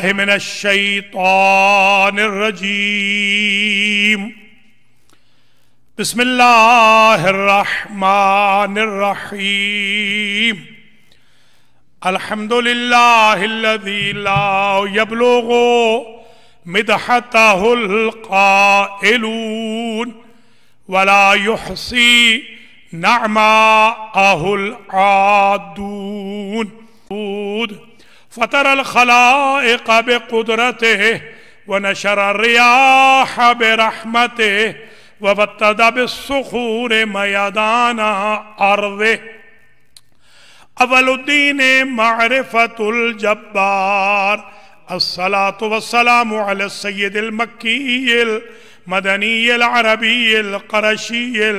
من الشيطان الرجيم بسم الله الرحمن الرحيم الحمد لله الذي لا يبلغ مدحته القائلون ولا يحصي نعماءه العادون فطر الخلائق بقدرته ونشر الرياح برحمته وبتد بالصخور ميدان أرضه أول الدين معرفة الجبار الصلاة والسلام على السيد المكي المدني العربي القرشي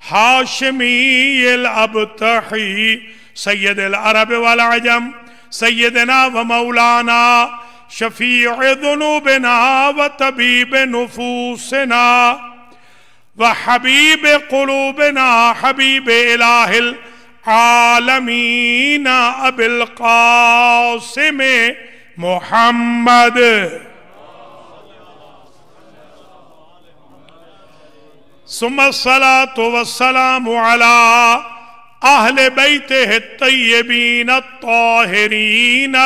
الهاشمي الأبتحي سيد العرب والعجم سيدنا ومولانا شفيع ذنوبنا وطبيب نفوسنا وحبيب قلوبنا حبيب إله العالمين أبي القاسم محمد ثم الصلاة والسلام على أهل بيته الطيبين الطاهرين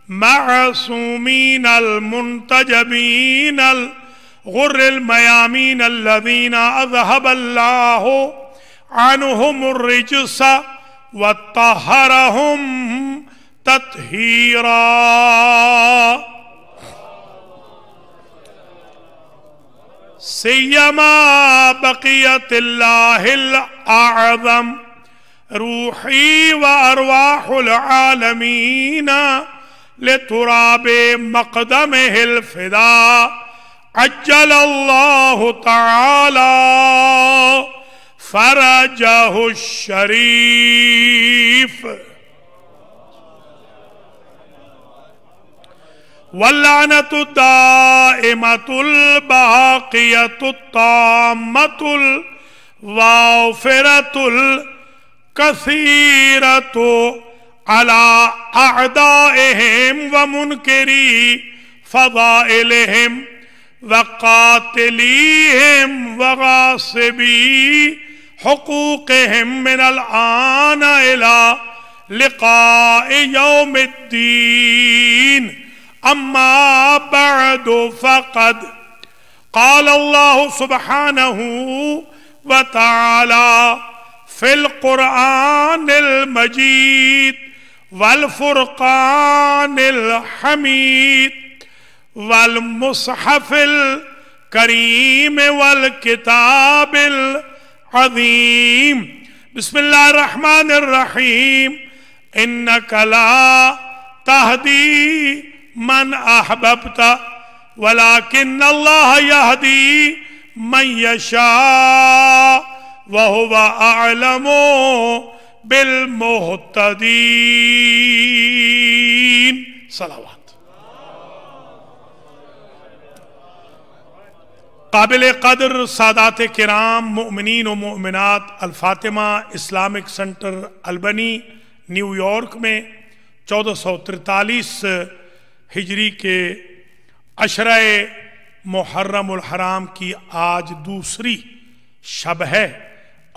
المعصومين المنتجبين الغر الميامين الذين أذهب الله عنهم الرجس وطهرهم تطهيرا سيما بقية الله الأعظم روحي وأرواح العالمين لتراب مقدمه الفداء عجل الله تعالى فرجه الشريف واللعنة الدائمة الباقية الطامة الوافرة كثيرة على أعدائهم ومنكري فضائلهم وقاتليهم وغاصبي حقوقهم من الآن إلى لقاء يوم الدين أما بعد فقد قال الله سبحانه وتعالى في القرآن المجيد والفرقان الحميد والمصحف الكريم والكتاب العظيم بسم الله الرحمن الرحيم إنك لا تهدي من أحببت ولكن الله يهدي من يشاء وهو أعلم بالمهتدين صلوات قابل قدر سادات کرام مؤمنین و مؤمنات الفاطمہ اسلامک سنٹر البنی نیو یارک میں 1443 ہجری کے عشرہ محرم الحرام کی آج دوسری شب ہے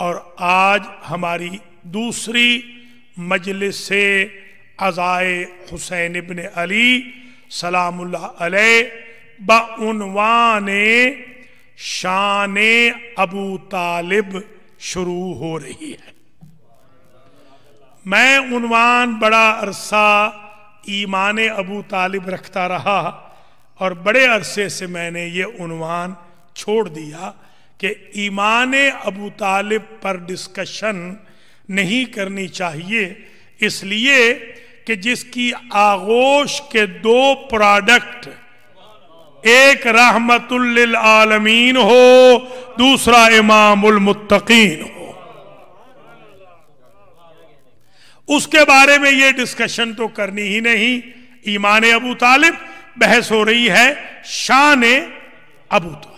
اور آج ہماری دوسری مجلس عزائے حسین ابن علی سلام اللہ علیہ بعنوان شان ابو طالب شروع ہو رہی ہے۔ میں عنوان بڑا عرصہ ایمان ابو طالب رکھتا رہا اور بڑے عرصے سے میں نے یہ عنوان چھوڑ دیا کہ ایمان ابو طالب پر ڈسکشن نہیں کرنی چاہیے، اس لیے کہ جس کی آغوش کے دو پروڈکٹ ایک رحمت للعالمین ہو دوسرا امام المتقین ہو، اس کے بارے میں یہ ڈسکشن تو کرنی ہی نہیں۔ ایمان ابو طالب بحث ہو رہی ہے شان ابو طالب۔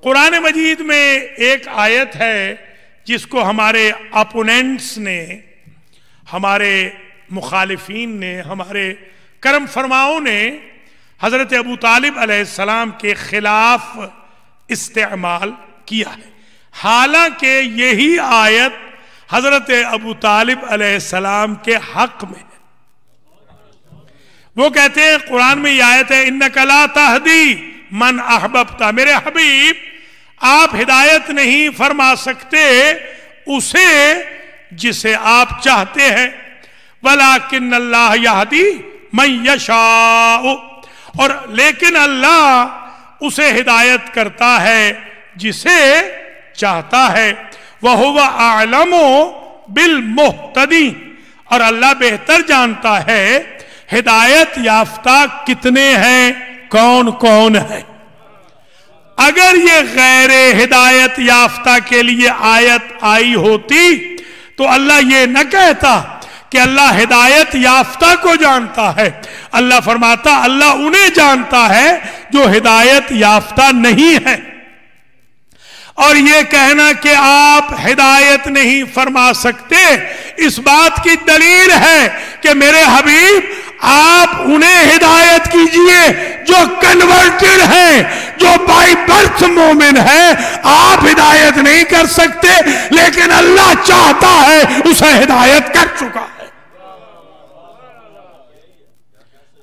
قرآن مجید میں ایک آیت ہے جس کو ہمارے اپوننٹس نے، ہمارے مخالفین نے، ہمارے کرم فرماؤں نے حضرت ابو طالب علیہ السلام کے خلاف استعمال کیا ہے، حالانکہ یہی آیت حضرت ابو طالب علیہ السلام کے حق میں ہے۔ وہ کہتے ہیں قرآن میں یہ آیت ہے اِنَّكَ لَا تَهْدِي مَنْ أَحْبَبْتَ، میرے حبیب آپ ہدایت نہیں فرما سکتے اسے جسے آپ چاہتے ہیں، وَلَكِنَّ اللَّهَ يَهْدِي مَنْ يَشَاءُ، اور لیکن اللہ اسے ہدایت کرتا ہے جسے چاہتا ہے، وَهُوَ أَعْلَمُ بِالْمُهْتَدِينَ، اور اللہ بہتر جانتا ہے ہدایت یافتہ کتنے ہیں، کون کون ہے۔ اگر یہ غیر ہدایت یافتہ کے لیے آیت آئی ہوتی تو اللہ یہ نہ کہتا کہ اللہ ہدایت یافتہ کو جانتا ہے، اللہ فرماتا اللہ انہیں جانتا ہے جو ہدایت یافتہ نہیں ہے۔ اور یہ کہنا کہ آپ ہدایت نہیں فرما سکتے، اس بات کی دلیل ہے کہ میرے حبیب آپ انہیں ہدایت کیجئے جو کنورٹڈ ہیں، جو بائی برتھ مومن ہیں۔ آپ ہدایت نہیں کر سکتے لیکن اللہ چاہتا ہے اسے ہدایت کر چکا ہے۔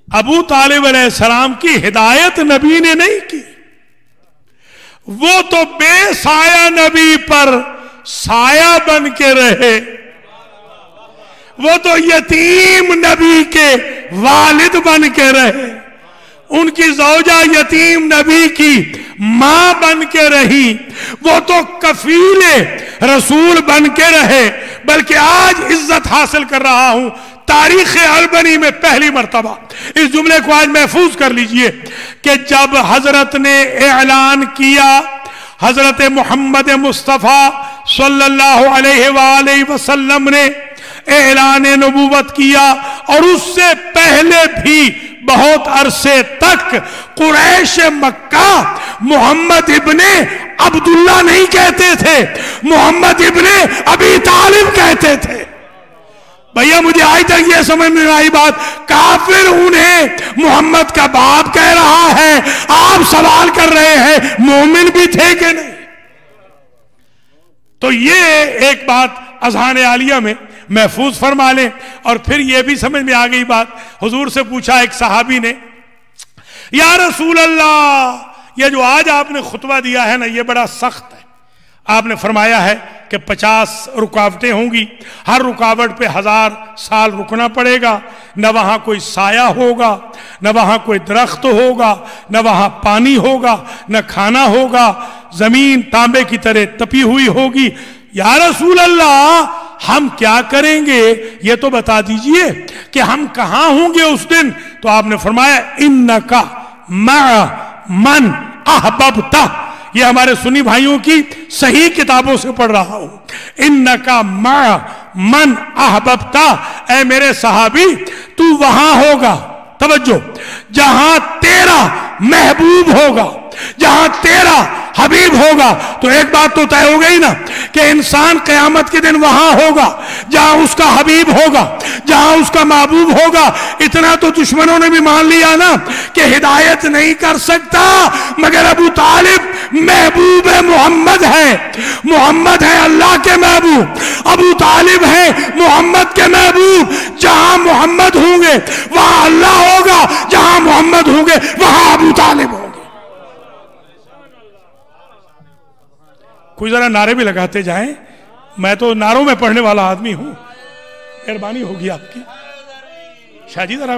ابو طالب علیہ السلام کی ہدایت نبی نے نہیں کی، وہ تو بے سایہ نبی پر سایہ بن کے رہے، وہ تو یتیم نبی کے والد بن کے رہے، ان کی زوجہ یتیم نبی کی ماں بن کے رہی، وہ تو کفیل رسول بن کے رہے، بلکہ آج عزت حاصل کر رہا ہوں تاریخ البنی میں پہلی مرتبہ، اس جملے کو آج محفوظ کر لیجئے کہ جب حضرت نے اعلان کیا، حضرت محمد مصطفیٰ صلی اللہ علیہ وآلہ وسلم نے اعلان نبوت کیا، اور اس سے پہلے بھی بہت عرصے تک قریش مکہ محمد ابن عبداللہ نہیں کہتے تھے، محمد ابن ابی طالب کہتے تھے۔ بھئیہ مجھے آج تک یہ سمجھ میں آئی بات، کافر انہیں محمد کا باپ کہہ رہا ہے، آپ سوال کر رہے ہیں مومن بھی تھے کہ نہیں؟ تو یہ ایک بات اذہان عالیہ میں محفوظ فرما لیں۔ اور پھر یہ بھی سمجھ میں آ گئی بات، حضور سے پوچھا ایک صحابی نے، یا رسول اللہ یہ جو آج آپ نے خطبہ دیا ہے نا یہ بڑا سخت ہے، آپ نے فرمایا ہے کہ 50 رکاوٹیں ہوں گی، ہر رکاوٹ پہ 1000 سال رکنا پڑے گا، نہ وہاں کوئی سایہ ہوگا، نہ وہاں کوئی درخت ہوگا، نہ وہاں پانی ہوگا، نہ کھانا ہوگا، زمین تانبے کی طرح تپی ہوئی ہوگی۔ یا رسول اللہ ہم کیا کریں گے یہ تو بتا دیجئے کہ ہم کہاں ہوں گے اس دن؟ تو آپ نے فرمایا انکا مع من احببتا، یہ ہمارے سنی بھائیوں کی صحیح کتابوں سے پڑھ رہا ہوں، انکا مع من احببتا، اے میرے صحابی تو وہاں ہوگا، توجہ، جہاں تیرا محبوب ہوگا، جہاں تیرا حبیب ہوگا۔ تو ایک بات تو طے ہو گئی نا کہ انسان قیامت کے دن وہاں ہوگا جہاں اس کا حبیب ہوگا، جہاں اس کا محبوب ہوگا۔ اتنا تو دشمنوں نے بھی مان لیا نا کہ ہدایت نہیں کر سکتا مگر ابو طالب محبوب محمد ہے، محمد ہے اللہ کے محبوب، ابو طالب ہے محمد کے محبوب۔ جہاں محمد ہوں گے وہاں اللہ ہوگا، جہاں محمد ہوں گے وہاں ابو طالب ہوں گے۔ کوئی ذرا نعرے بھی لگاتے جائیں، میں تو نعروں میں پڑھنے والا آدمی ہوں، مہربانی ہوگی آپ کی۔ شاہ جی ذرا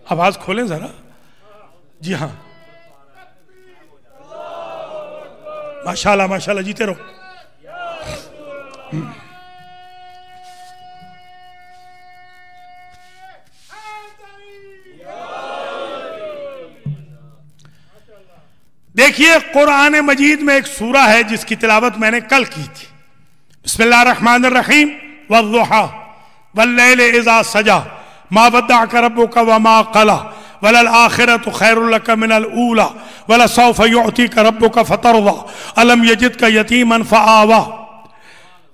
آواز کھولیں ذرا، جی ہاں، ماشاءاللہ ماشاءاللہ، جیتے رہو۔ دیکھیے قرآن مجید میں ایک سورہ ہے جس کی تلاوت میں نے کل کی تھی، بسم اللہ الرحمن الرحیم، والضحی واللیل اذا سجا ما ودعک ربک وما قلی وللآخرۃ خیر لک من الاولی ولسوف یعطیک ربک فترضی الم یجدک یتیما فآوی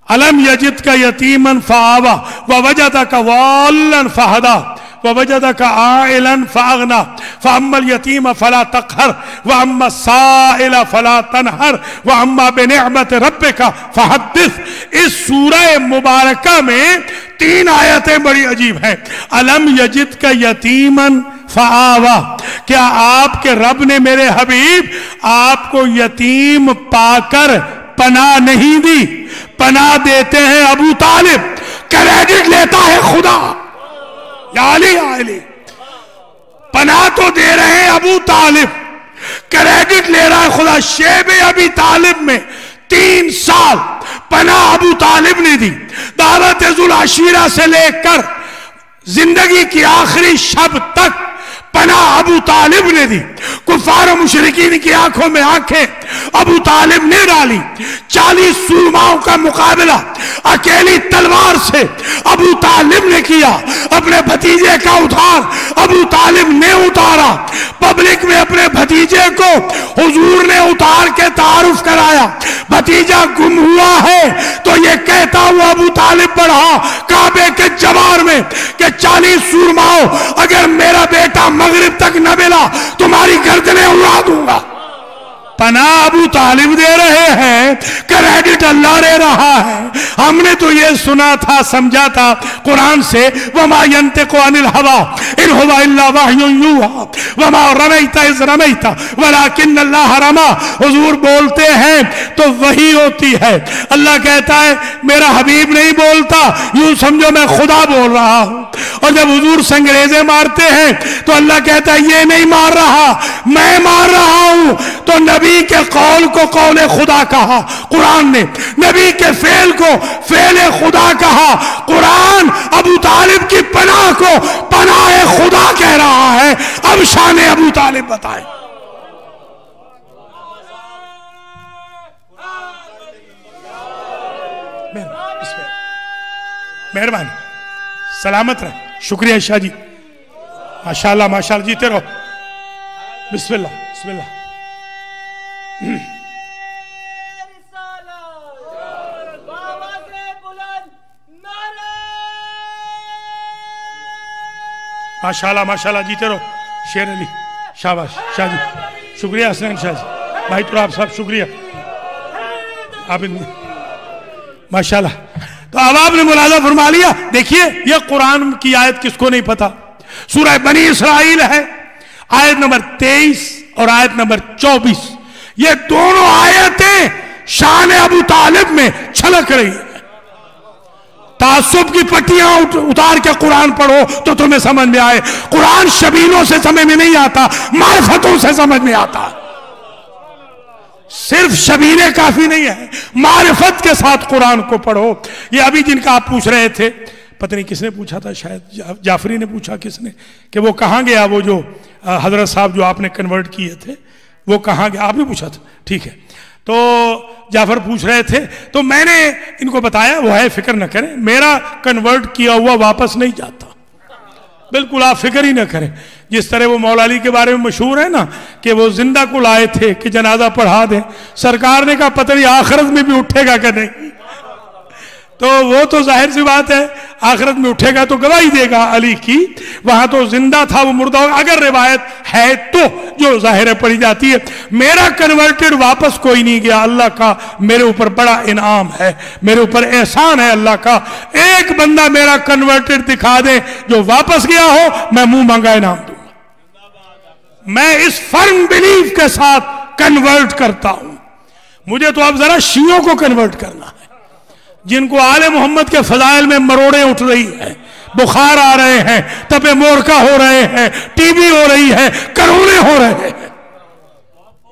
الم یجدک یتیما فآوی ووجدک ضالا فہدی ووجدك عائلا فاغنى فاما اليتيم فلا تقهر واما السائل فلا تنهر واما بنعمت ربك فحدث. اس سورہ مبارکہ میں 3 آیتیں بڑی عجیب ہیں. الم یجدک یتیما فآوا، کیا آپ کے رب نے میرے حبیب آپ کو یتیم پا کر پناہ نہیں دی؟ پناہ دیتے ہیں ابو طالب، کریڈٹ لیتا ہے خدا. یا علی یا علی، پناہ تو دے رہے ہیں ابو طالب، کریڈٹ لے رہا ہے خدا. شیب ابی طالب میں 3 سال پناہ ابو طالب نے دی. دعوت ذوالعشیرہ سے لے کر زندگی کی آخری شب تک پناہ ابو طالب نے دی. کفار و مشرکین کی آنکھوں میں آنکھیں ابو طالب نے ڈالی. 40 سورماؤں کا مقابلہ اکیلی تلوار سے ابو طالب نے کیا. اپنے بھتیجے کا ادھار ابو طالب نے اتارا. پبلک میں اپنے بھتیجے کو حضور نے اتار کے تعارف کرایا. بھتیجا گم ہوا ہے تو یہ کہتا ہوا ابو طالب پڑھا کعبے کے جوار میں کہ 40 سورماؤں اگر میرا بیٹا مغرب تک نہ ملا تمہاری گردنیں اڑا دوں گا. پناہ ابو طالب دے رہے ہیں، کریڈٹ اللہ دے رہا ہے. ہم نے تو یہ سنا تھا، سمجھا تھا قرآن سے، وَمَا يَنْتِقُ عَنِ الْهَوَىٰ إِنْ هُوَ إِلَّا وَحْيٌ يُوحَىٰ وَمَا رَمَيْتَ إِذْ رَمَيْتَ وَلَٰكِنَّ اللَّهَ رَمَىٰ. حضور بولتے ہیں تو وحی ہوتی ہے. اللہ کہتا ہے میرا حبیب نہیں بولتا، یوں سمجھو میں خدا بول رہا ہوں. اور جب حضور سنگریزے مارتے ہیں تو اللہ کہتا ہے یہ نہیں مار رہا، میں مار رہا ہوں. تو نبی کے قول کو قول خدا کہا قرآن نے، نبی کے فعل کو فعل خدا کہا قرآن. ابو طالب کی پناہ کو پناہ خدا کہہ رہا ہے. اب شان ابو طالب بتائیں. مہربانی، سلامت رہے. شکریہ شاہ جی، ماشاءاللہ ماشاءاللہ، جیتے رہو. بسم اللہ بسم اللہ. ماشاءاللہ ماشاءاللہ، جیتے رہو. شیر علی، شاباش شاہ جی، شکریہ. حسنین شاہ جی، بھائی تراب صاحب شکریہ. آپ ماشاءاللہ. تو اب آپ نے ملاحظہ فرما لیا. دیکھیے یہ قرآن کی آیت کس کو نہیں پتا؟ سورہ بنی اسرائیل ہے، آیت نمبر 23 اور آیت نمبر 24. یہ دونوں آیتیں شان ابو طالب میں چھلک رہی ہیں. تعصب کی پٹیاں اتار کے قرآن پڑھو تو تمہیں سمجھ میں آئے. قرآن شبیلوں سے سمجھ میں نہیں آتا، معرفتوں سے سمجھ میں آتا. صرف شبیلیں کافی نہیں ہے، معرفت کے ساتھ قرآن کو پڑھو. یہ ابھی جن کا آپ پوچھ رہے تھے، پتہ نہیں کس نے پوچھا تھا، شاید جعفری نے پوچھا کس نے، کہ وہ کہاں گیا وہ جو حضرت صاحب جو آپ نے کنورٹ کیے تھے وہ کہاں گیا؟ آپ نے پوچھا تھا، ٹھیک ہے. تو جعفر پوچھ رہے تھے تو میں نے ان کو بتایا وہ ہے، فکر نہ کریں، میرا کنورٹ کیا ہوا واپس نہیں جاتا. بالکل آپ فکر ہی نہ کریں. جس طرح وہ مولا علی کے بارے میں مشہور ہے نا کہ وہ زندہ کو لائے تھے کہ جنازہ پڑھا دیں، سرکار نے کہا پتہ نہیں آخرت میں بھی اٹھے گا کہ نہیں. تو وہ تو ظاہر سی بات ہے آخرت میں اٹھے گا تو گواہی دے گا علی کی. وہاں تو زندہ تھا، وہ مردہ ہوگا اگر روایت ہے تو جو ظاہر پڑھی جاتی ہے. میرا کنورٹڈ واپس کوئی نہیں گیا. اللہ کا میرے اوپر بڑا انعام ہے، میرے اوپر احسان ہے اللہ کا. ایک بندہ میرا کنورٹڈ دکھا دے جو واپس گیا ہو، میں منہ مانگا انعام دوں گا. میں اس فرم بلیف کے ساتھ کنورٹ کرتا ہوں. مجھے تو اب ذرا شیعوں کو کنورٹ کرنا ہے جن کو آل محمد کے فضائل میں مروڑیں اٹھ رہی ہیں، بخار آ رہے ہیں، تپے مورکا ہو رہے ہیں، ٹی بی ہو رہی ہے، کرونے ہو رہے ہیں.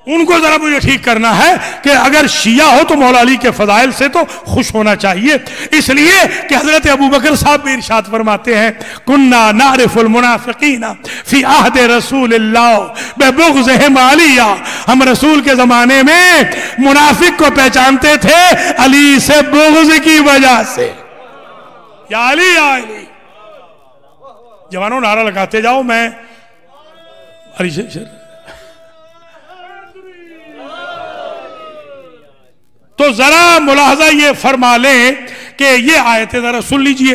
ان کو ذرا مجھے ٹھیک کرنا ہے کہ اگر شیعہ ہو تو مولا علی کے فضائل سے تو خوش ہونا چاہیے. اس لیے کہ حضرت ابو بکر صاحب بھی ارشاد فرماتے ہیں کننا نعرف المنافقین فی عہد رسول اللہ ببغضہم علی. ہم رسول کے زمانے میں منافق کو پہچانتے تھے علی سے بغض کی وجہ سے. یا علی یا علی. جوانوں نعرہ لگاتے جاؤ. میں علی شیر تو ذرا ملاحظہ یہ فرما لیں کہ یہ آیتیں ذرا سن لیجئے.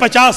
50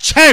6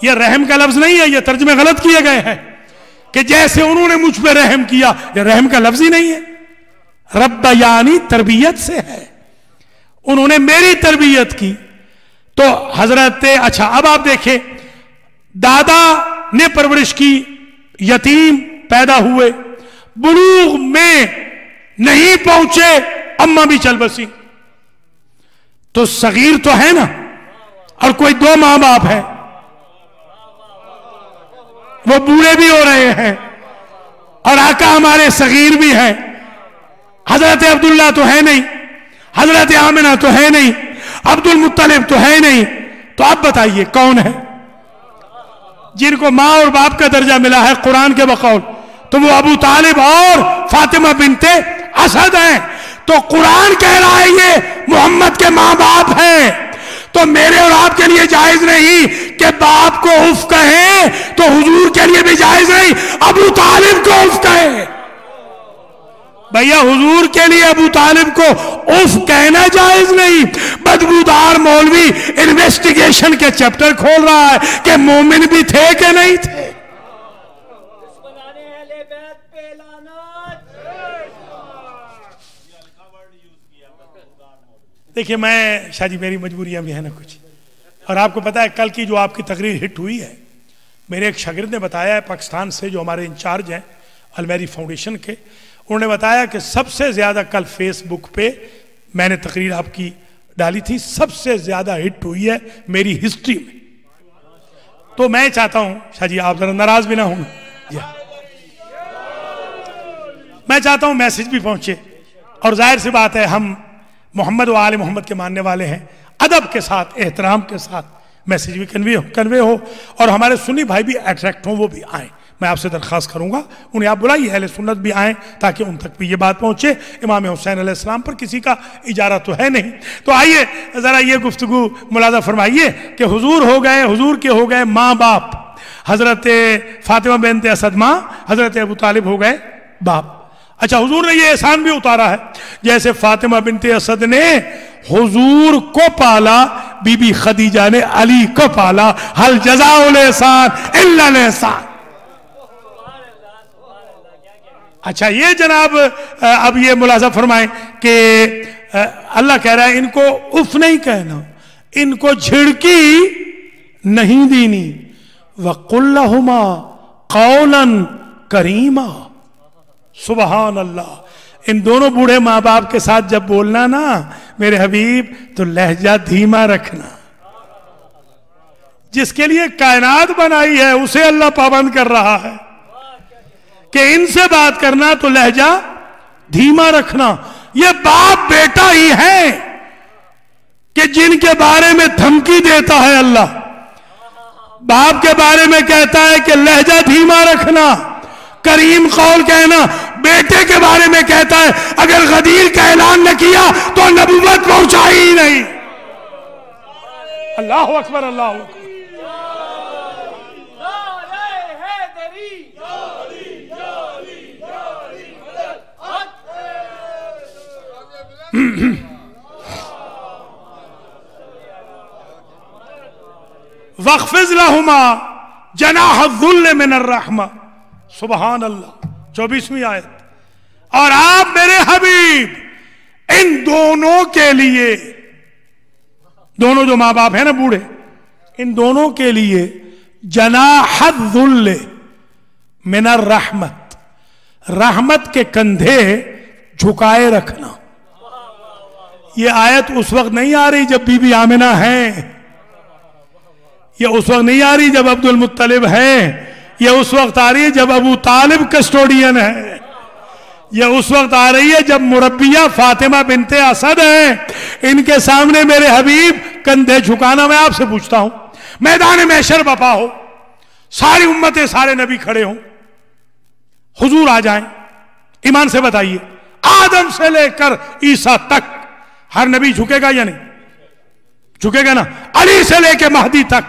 یہ رحم کا لفظ نہیں ہے، یہ ترجمے غلط کیے گئے ہیں کہ جیسے انہوں نے مجھ پہ رحم کیا، یہ رحم کا لفظ ہی نہیں ہے. رب یعنی تربیت سے ہے، انہوں نے میری تربیت کی. تو حضرت اچھا اب آپ دیکھیں، دادا نے پرورش کی، یتیم پیدا ہوئے، بلوغ میں نہیں پہنچے، اماں بھی چل بسی، تو صغیر تو ہے نا، اور کوئی دو ماں باپ ہے، وہ بوڑھے بھی ہو رہے ہیں اور آقا ہمارے صغیر بھی ہیں. حضرت عبداللہ تو ہے نہیں، حضرت آمنہ تو ہے نہیں، عبد المطلب تو ہے نہیں، تو اب بتائیے کون ہے؟ جن کو ماں اور باپ کا درجہ ملا ہے قرآن کے بقول، تو وہ ابو طالب اور فاطمہ بنت اسد ہیں. تو قرآن کہہ رہا ہے یہ محمد کے ماں باپ ہیں، تو میرے اور آپ کے لیے جائز نہیں کہ باپ کو اف کہیں، تو حضور کے لیے بھی جائز نہیں ابو طالب کو اف کہیں. بھیا حضور کے لیے ابو طالب کو اف کہنا جائز نہیں. بدبودار مولوی انویسٹیگیشن کے چیپٹر کھول رہا ہے کہ مومن بھی تھے کہ نہیں تھے. دیکھیے میں شاہ جی میری مجبوریاں بھی ہیں نا کچھ، اور آپ کو پتا ہے کل کی جو آپ کی تقریر ہٹ ہوئی ہے، میرے ایک شاگرد نے بتایا ہے پاکستان سے، جو ہمارے انچارج ہیں المیری فاؤنڈیشن کے، انہوں نے بتایا کہ سب سے زیادہ کل فیس بک پہ میں نے تقریر آپ کی ڈالی تھی، سب سے زیادہ ہٹ ہوئی ہے میری ہسٹری میں. تو میں چاہتا ہوں شاہ جی آپ ذرا ناراض بھی نہ ہوں، میں چاہتا ہوں میسج بھی پہنچے، اور ظاہر سی بات ہے ہم محمد و آل محمد کے ماننے والے ہیں، ادب کے ساتھ احترام کے ساتھ میسج بھی کنوے ہو، اور ہمارے سنی بھائی بھی اٹریکٹ ہوں، وہ بھی آئیں. میں آپ سے درخواست کروں گا انہیں آپ بلائیے، اہل سنت بھی آئیں تاکہ ان تک بھی یہ بات پہنچے. امام حسین علیہ السلام پر کسی کا اجارہ تو ہے نہیں. تو آئیے ذرا یہ گفتگو ملاحظہ فرمائیے کہ حضور ہو گئے، حضور کے ہو گئے ماں باپ، حضرت فاطمہ بنت اسد ماں، حضرت ابو طالب ہو گئے باپ. اچھا حضور نے یہ احسان بھی اتارا ہے، جیسے فاطمہ بنت اسد نے حضور کو پالا، بی بی خدیجہ نے علی کو پالا. حل جزاء الاحسان الا الاحسان. اچھا یہ جناب اب یہ ملاحظہ فرمائیں کہ اللہ کہہ رہا ہے ان کو اف نہیں کہنا، ان کو جھڑکی نہیں دینی. وَقُلْ لَهُمَا قَوْلًا كَرِيمًا. سبحان اللہ. ان دونوں بوڑھے ماں باپ کے ساتھ جب بولنا نا میرے حبیب تو لہجہ دھیما رکھنا. جس کے لیے کائنات بنائی ہے اسے اللہ پابند کر رہا ہے کہ ان سے بات کرنا تو لہجہ دھیما رکھنا. یہ باپ بیٹا ہی ہے کہ جن کے بارے میں دھمکی دیتا ہے اللہ. باپ کے بارے میں کہتا ہے کہ لہجہ دھیما رکھنا، کریم قول کہنا. بیٹے کے بارے میں کہتا ہے اگر غدیر کا اعلان نہ کیا تو نبوت پہنچائی ہی نہیں. اللہ اکبر، اللہ اکبر. وَاخْفِضْ لَهُمَا جَنَاحَ الذُّلِّ مِنَ الرَّحْمَةِ. سبحان اللہ. 24ویں آیت. اور آپ میرے حبیب ان دونوں کے لیے، دونوں جو ماں باپ ہیں نا بوڑھے، ان دونوں کے لیے جناح الذل من الرحمت، رحمت کے کندھے جھکائے رکھنا. یہ آیت اس وقت نہیں آ رہی جب بی بی آمنہ ہیں، یہ اس وقت نہیں آ رہی جب عبد المطلب ہیں، یہ اس وقت آ رہی ہے جب ابو طالب کسٹوڈین ہے، یہ اس وقت آ رہی ہے جب مربیہ فاطمہ بنت اسد ہیں. ان کے سامنے میرے حبیب کندھے جھکانا. میں آپ سے پوچھتا ہوں میدان محشر بپا ہو، ساری امتیں سارے نبی کھڑے ہوں، حضور آ جائیں، ایمان سے بتائیے آدم سے لے کر عیسیٰ تک ہر نبی جھکے گا یا نہیں؟ جھکے گا نا. علی سے لے کے مہدی تک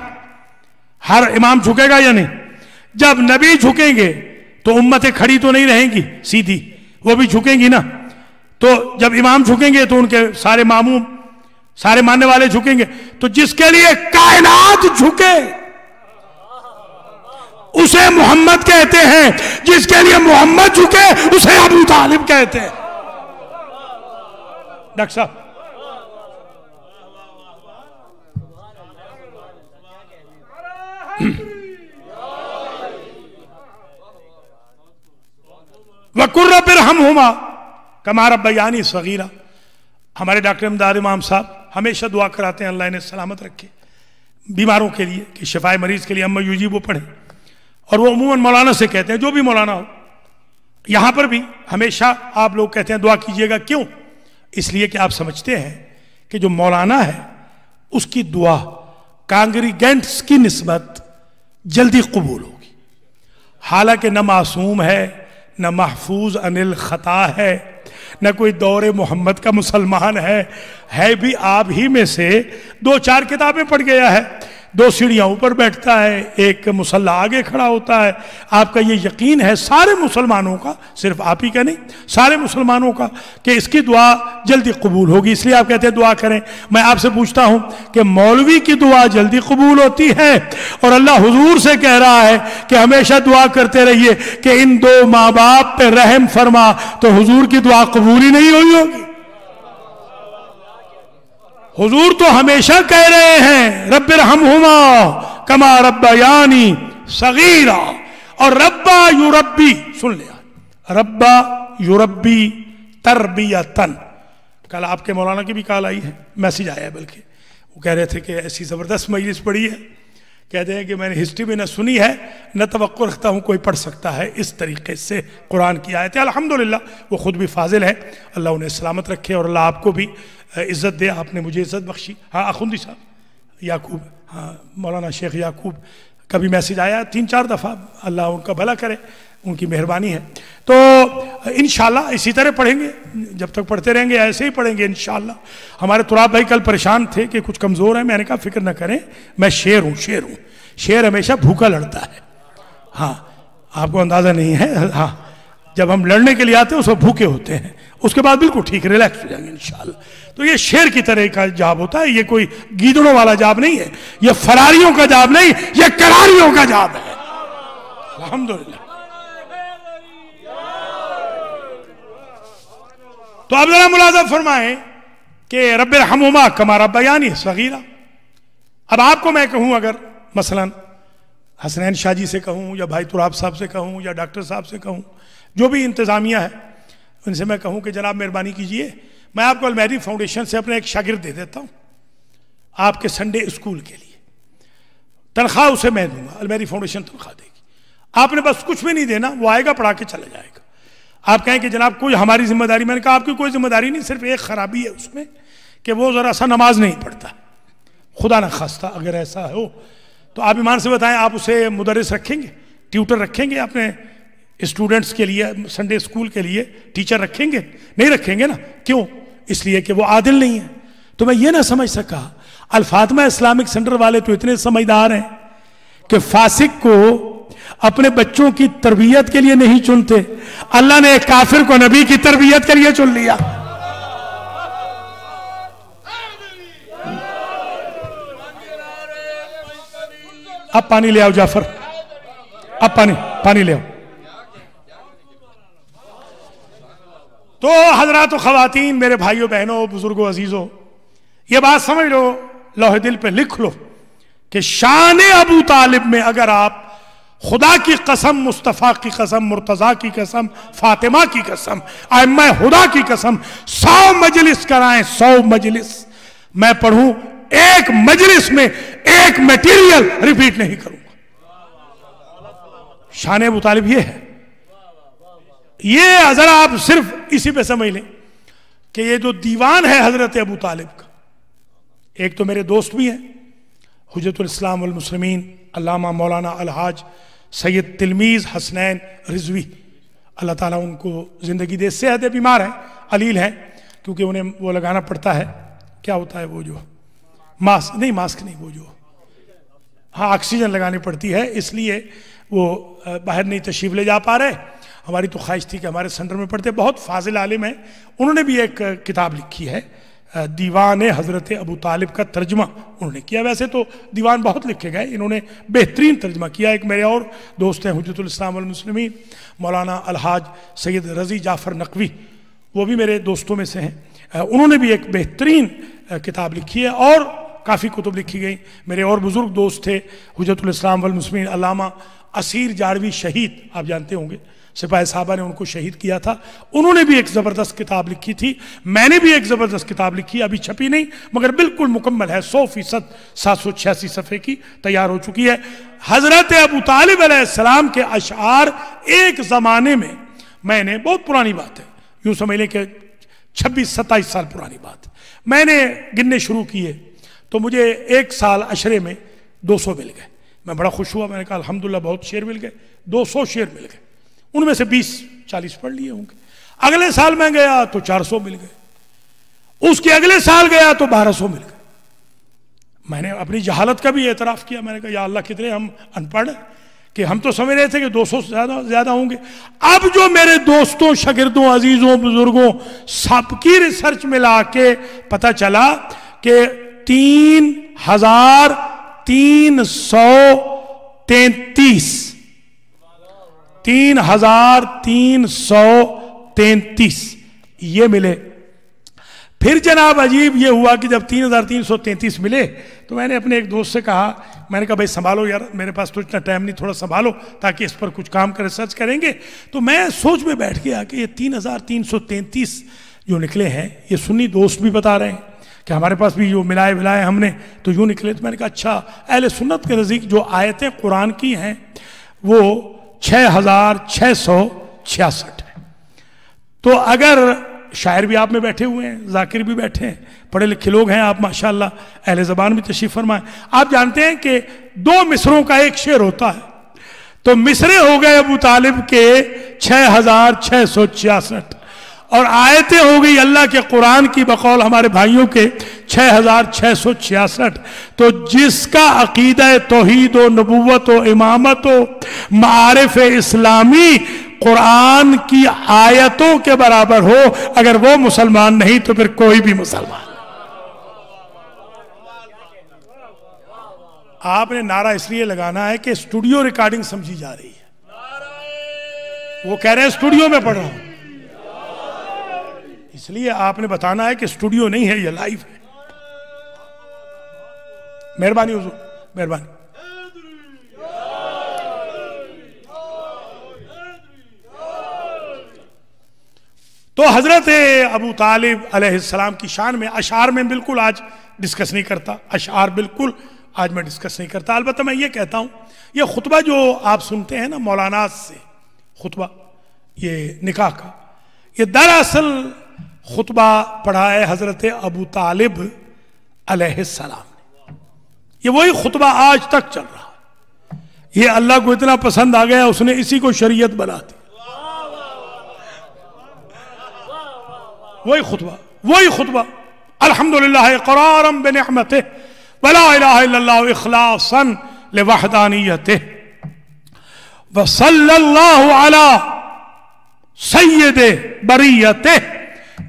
ہر امام جھکے گا یا نہیں؟ جب نبی جھکیں گے تو امتیں کھڑی تو نہیں رہیں گی سیدھی، وہ بھی جھکیں گی نا. تو جب امام جھکیں گے تو ان کے سارے ماموم، سارے ماننے والے جھکیں گے. تو جس کے لیے کائنات جھکے اسے محمد کہتے ہیں، جس کے لیے محمد جھکے اسے ابو طالب کہتے ہیں۔ ڈاکٹر صاحب وَقُلْ رَبِّ ارْحَمْهُمَا كَمَا رَبَّيَانِي صَغِيرًا۔ ہمارے ڈاکٹر امداد امام صاحب ہمیشہ دعا کراتے ہیں اللہ انہیں سلامت رکھے، بیماروں کے لیے کہ شفائے مریض کے لیے اما یوجیب وہ پڑھیں، اور وہ عموماً مولانا سے کہتے ہیں، جو بھی مولانا ہو۔ یہاں پر بھی ہمیشہ آپ لوگ کہتے ہیں دعا کیجئے گا، کیوں؟ اس لیے کہ آپ سمجھتے ہیں کہ جو مولانا ہے اس کی دعا کانگریگنٹس کی نسبت جلدی قبول ہوگی، حالانکہ نہ معصوم ہے، نہ محفوظ عن الخطا ہے، نہ کوئی دور محمد کا مسلمان ہے بھی آپ ہی میں سے، 2-4 کتابیں پڑھ گیا ہے، 2 سیڑھیاں اوپر بیٹھتا ہے، ایک مصلی آگے کھڑا ہوتا ہے۔ آپ کا یہ یقین ہے سارے مسلمانوں کا، صرف آپ ہی کا نہیں، سارے مسلمانوں کا، کہ اس کی دعا جلدی قبول ہوگی، اس لیے آپ کہتے ہیں دعا کریں۔ میں آپ سے پوچھتا ہوں کہ مولوی کی دعا جلدی قبول ہوتی ہے، اور اللہ حضور سے کہہ رہا ہے کہ ہمیشہ دعا کرتے رہیے کہ ان 2 ماں باپ پہ رحم فرما، تو حضور کی دعا قبول ہی نہیں ہوئی ہوگی؟ حضور تو ہمیشہ کہہ رہے ہیں رب ارحمہما کما ربیانی صغیرا، اور ربا یربی، سن لیا، ربا یربی تربیتن۔ کل آپ کے مولانا کی بھی کال آئی ہے، میسیج آیا ہے، بلکہ وہ کہہ رہے تھے کہ ایسی زبردست مجلس پڑھی ہے، کہتے ہیں کہ میں نے ہسٹری میں نہ سنی ہے نہ توقع رکھتا ہوں کوئی پڑھ سکتا ہے اس طریقے سے قرآن کی آیت ہے۔ الحمدللہ وہ خود بھی فاضل ہے، اللہ انہیں سلامت رکھے، اور اللہ آپ کو بھی عزت دے، آپ نے مجھے عزت بخشی۔ ہاں اخوندی صاحب یعقوب، ہاں مولانا شیخ یعقوب کا بھی میسیج آیا 3-4 دفعہ، اللہ ان کا بھلا کرے، ان کی مہربانی ہے۔ تو انشاءاللہ اسی طرح پڑھیں گے، جب تک پڑھتے رہیں گے ایسے ہی پڑھیں گے انشاءاللہ۔ ہمارے تراب بھائی کل پریشان تھے کہ کچھ کمزور ہیں، میں نے کہا فکر نہ کریں، میں شیر ہوں، شیر ہمیشہ بھوکا لڑتا ہے۔ ہاں آپ کو اندازہ نہیں ہے، ہاں جب ہم لڑنے کے لیے آتے ہیں اس وقت بھوکے ہوتے ہیں، اس کے بعد بالکل ٹھیک ریلیکس ہو جائیں گے انشاءاللہ۔ تو یہ شیر کی طرح کا جاب ہوتا ہے، یہ کوئی گیدڑوں والا جاب نہیں ہے، یہ فراریوں کا جاب نہیں، یہ کراریوں کا جاب ہے۔ الحمدللہ۔ تو اب ذرا ملاحظہ فرمائیں کہ رب ارحمہما کما ربیانی صغیرا۔ اب آپ کو میں کہوں، اگر مثلا حسنین شاہ جی سے کہوں، یا بھائی تراب صاحب سے کہوں، یا ڈاکٹر صاحب سے کہوں، جو بھی انتظامیہ ہے ان سے میں کہوں کہ جناب مہربانی کیجئے، میں آپ کو المہدی فاؤنڈیشن سے اپنے ایک شاگرد دے دیتا ہوں آپ کے سنڈے اسکول کے لیے، تنخواہ اسے میں دوں گا، المہدی فاؤنڈیشن تنخواہ دے گی، آپ نے بس کچھ بھی نہیں دینا، وہ آئے گا پڑھا کے چلا جائے گا۔ آپ کہیں کہ جناب کوئی ہماری ذمہ داری، میں نے کہا آپ کی کوئی ذمہ داری نہیں، صرف ایک خرابی ہے اس میں کہ وہ ذرا سا نماز نہیں پڑھتا، خدا نہ خواستہ اگر ایسا ہو تو آپ ایمان سے بتائیں، آپ اسے مدرس رکھیں گے، ٹیوٹر رکھیں گے اپنے اسٹوڈنٹس کے لیے، سنڈے اسکول کے لیے ٹیچر رکھیں گے؟ نہیں رکھیں گے نا، کیوں؟ اس لیے کہ وہ عادل نہیں ہے۔ تو میں یہ نہ سمجھ سکا، الفاطمہ اسلامک سینٹر والے تو اتنے سمجھدار ہیں کہ فاسق کو اپنے بچوں کی تربیت کے لیے نہیں چنتے، اللہ نے ایک کافر کو نبی کی تربیت کے لیے چن لیا۔ اب پانی لے آؤ جعفر، اب پانی لے آؤ۔ تو حضرات و خواتین، میرے بھائیوں بہنوں، بزرگوں عزیزوں، یہ بات سمجھ لو، لوح دل پہ لکھ لو کہ شان ابو طالب میں اگر آپ خدا کی قسم، مصطفیٰ کی قسم، مرتضیٰ کی قسم، فاطمہ کی قسم، ائمہ خدا کی قسم 100 مجلس کرائیں، 100 مجلس میں پڑھوں، ایک مجلس میں ایک میٹیریل ریپیٹ نہیں کروں گا۔ شان ابو طالب یہ ہے۔ یہ ذرا آپ صرف اسی پہ سمجھ لیں کہ یہ جو دیوان ہے حضرت ابو طالب کا، ایک تو میرے دوست بھی ہیں، حجت الاسلام والمسلمین علامہ مولانا الحاج سید تلمیذ حسنین رضوی، اللہ تعالیٰ ان کو زندگی دے، صحت ہے، بیمار ہیں، علیل ہیں، کیونکہ انہیں وہ لگانا پڑتا ہے، کیا ہوتا ہے وہ جو ماسک نہیں وہ جو ہاں آکسیجن لگانی پڑتی ہے، اس لیے وہ باہر نہیں تشریف لے جا پا رہے۔ ہماری تو خواہش تھی کہ ہمارے سینٹر میں پڑھتے، بہت فاضل عالم ہیں، انہوں نے بھی ایک کتاب لکھی ہے دیوان حضرت ابو طالب کا ترجمہ انہوں نے کیا. ویسے تو دیوان بہت لکھے گئے, انہوں نے بہترین ترجمہ کیا. ایک میرے اور دوست ہیں حجت الاسلام والمسلمین مولانا الحاج سید رضی جعفر نقوی, وہ بھی میرے دوستوں میں سے ہیں. انہوں نے بھی ایک بہترین کتاب لکھی ہے, اور کافی کتب لکھی گئی. میرے اور بزرگ دوست تھے حجت الاسلام والمسلمین علامہ اسیر جاڑوی شہید, آپ جانتے ہوں گے, سپاہی صحابہ نے ان کو شہید کیا تھا. انہوں نے بھی ایک زبردست کتاب لکھی تھی. میں نے بھی ایک زبردست کتاب لکھی, ابھی چھپی نہیں مگر بالکل مکمل ہے, 100% 786 صفحے کی تیار ہو چکی ہے. حضرت ابو طالب علیہ السلام کے اشعار ایک زمانے میں نے, بہت پرانی بات ہے, یوں سمجھ لیں کہ 26-27 سال پرانی بات, میں نے گننے شروع کیے تو مجھے ایک سال عشرے میں 200 مل گئے. میں بڑا خوش ہوا, میں نے کہا الحمدللہ بہت شعر مل گئے. 200 شعر مل گئے, ان میں سے 20-40 پڑھ لیے ہوں گے. اگلے سال میں گیا تو 400 مل گئے, اس کے اگلے سال گیا تو 1200 مل گئے. میں نے اپنی جہالت کا بھی اعتراف کیا, میں نے کہا یا اللہ کتنے ہم ان پڑھ ہیں کہ ہم تو سمجھ رہے تھے کہ 200 سے زیادہ ہوں گے. اب جو میرے دوستوں, شاگردوں, عزیزوں, بزرگوں سب کی ریسرچ ملا کے پتہ چلا کہ 3333 یہ ملے. پھر جناب عجیب یہ ہوا کہ جب 3333 ملے تو میں نے اپنے ایک دوست سے کہا, میں نے کہا بھائی سنبھالو یار, میرے پاس تو اتنا ٹائم نہیں, تھوڑا سنبھالو تاکہ اس پر کچھ کام کر ریسرچ کریں گے. تو میں سوچ میں بیٹھ گیا کہ یہ 3333 جو نکلے ہیں, یہ سنی دوست بھی بتا رہے ہیں کہ ہمارے پاس بھی جو ملائے ہم نے تو یوں نکلے. تو میں نے کہا اچھا, اہل سنت کے نزدیک جو آیتیں قرآن کی ہیں وہ 6666 ہیں. تو اگر شاعر بھی آپ میں بیٹھے ہوئے ہیں, ذاکر بھی بیٹھے ہیں, پڑھے لکھے لوگ ہیں آپ ماشاءاللہ, اہل زبان بھی تشریف فرمائیں. آپ جانتے ہیں کہ 2 مصروں کا ایک شعر ہوتا ہے, تو مصرے ہو گئے ابو طالب کے 6666 اور آیتیں ہو گئی اللہ کے قرآن کی بقول ہمارے بھائیوں کے 6666. تو جس کا عقیدہ توحید و نبوت و امامت و معارف اسلامی قرآن کی آیتوں کے برابر ہو, اگر وہ مسلمان نہیں تو پھر کوئی بھی مسلمان. آپ نے نعرہ اس لیے لگانا ہے کہ اسٹوڈیو ریکارڈنگ سمجھی جا رہی ہے. وہ کہہ رہے ہیں اسٹوڈیو میں پڑھ رہا ہوں, اس لیے آپ نے بتانا ہے کہ اسٹوڈیو نہیں ہے, یہ لائیو ہے. مہربانی حضور, مہربانی. تو حضرت ابو طالب علیہ السلام کی شان میں اشعار میں بالکل آج ڈسکس نہیں کرتا, اشعار بالکل آج میں ڈسکس نہیں کرتا. البتہ میں یہ کہتا ہوں, یہ خطبہ جو آپ سنتے ہیں نا مولانا سے, خطبہ یہ نکاح کا, یہ دراصل خطبہ پڑھا ہے حضرت ابو طالب علیہ السلام نے. یہ وہی خطبہ آج تک چل رہا ہے. یہ اللہ کو اتنا پسند آ گیا, اس نے اسی کو شریعت بنا دی. وہی خطبہ الحمدللہ اقرارا بنعمتہ ولا الہ الا اللہ اخلاصا لوحدانیتہ وصلی اللہ علی سید بریتہ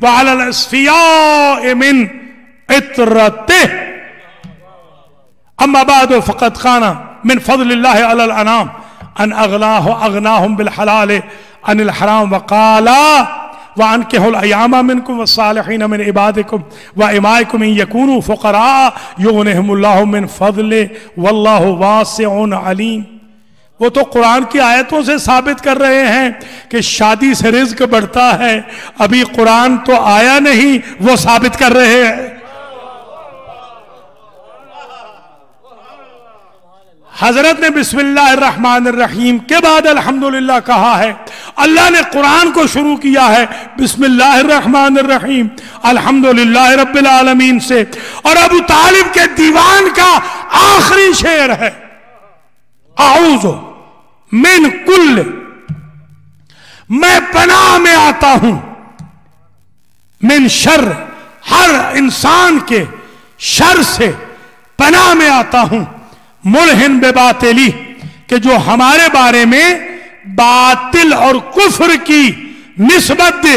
وعلى الأصفياء من عطرته. أما بعد فقد كان من فضل الله على الأنام أن أغناهم بالحلال عن الحرام وقال وأنكحوا الأيام منكم والصالحين من عبادكم وإمائكم إن يكونوا فقراء يغنيهم الله من فضله والله واسع عليم. وہ تو قرآن کی آیتوں سے ثابت کر رہے ہیں کہ شادی سے رزق بڑھتا ہے, ابھی قرآن تو آیا نہیں, وہ ثابت کر رہے ہیں. حضرت نے بسم اللہ الرحمن الرحیم کے بعد الحمدللہ کہا ہے. اللہ نے قرآن کو شروع کیا ہے بسم اللہ الرحمن الرحیم الحمدللہ رب العالمین سے, اور ابو طالب کے دیوان کا آخری شعر ہے اعوذ من کل, میں پناہ میں آتا ہوں, من شر, ہر انسان کے شر سے پناہ میں آتا ہوں, ملحن بے باطلی, کہ جو ہمارے بارے میں باطل اور کفر کی نسبت دے,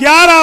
11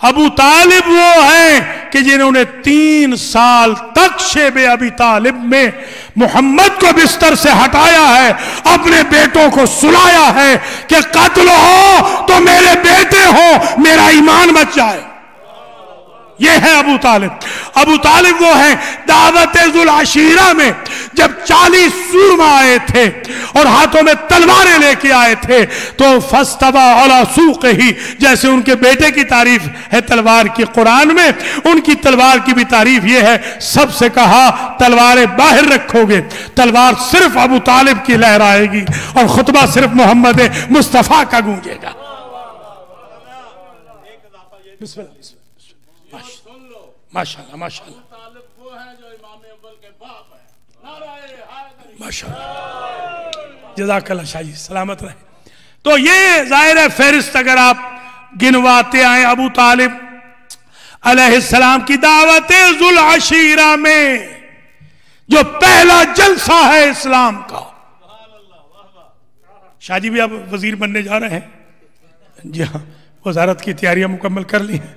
ابو طالب وہ ہیں کہ جنہوں نے 3 سال تک شیب ابی طالب میں محمد کو بستر سے ہٹایا ہے، اپنے بیٹوں کو سلایا ہے کہ قتل ہو تو میرے بیٹے ہو، میرا ایمان بچ جائے۔ یہ ہے ابو طالب۔ ابو طالب وہ ہیں دعوت ذوالعشیرہ میں جب 40 سورما آئے تھے اور ہاتھوں میں تلواریں لے کے آئے تھے تو فاستوى علی سوقہ، جیسے ان کے بیٹے کی تعریف ہے تلوار کی قرآن میں، ان کی تلوار کی بھی تعریف یہ ہے، سب سے کہا تلواریں باہر رکھو گے، تلوار صرف ابو طالب کی لہرائے گی اور خطبہ صرف محمد مصطفیٰ کا گونجے گا۔ بسم اللہ ماشاءاللہ ماشاءاللہ ماشاءاللہ، جزاک اللہ شاہ جی، سلامت رہے۔ تو یہ ظاہر ہے فہرست اگر آپ گنواتے آئیں ابو طالب علیہ السلام کی دعوت ذوالعشیرہ میں جو پہلا جلسہ ہے اسلام کا۔ شاہ جی بھی اب وزیر بننے جا رہے ہیں، جی ہاں، وزارت کی تیاریاں مکمل کر لی ہیں،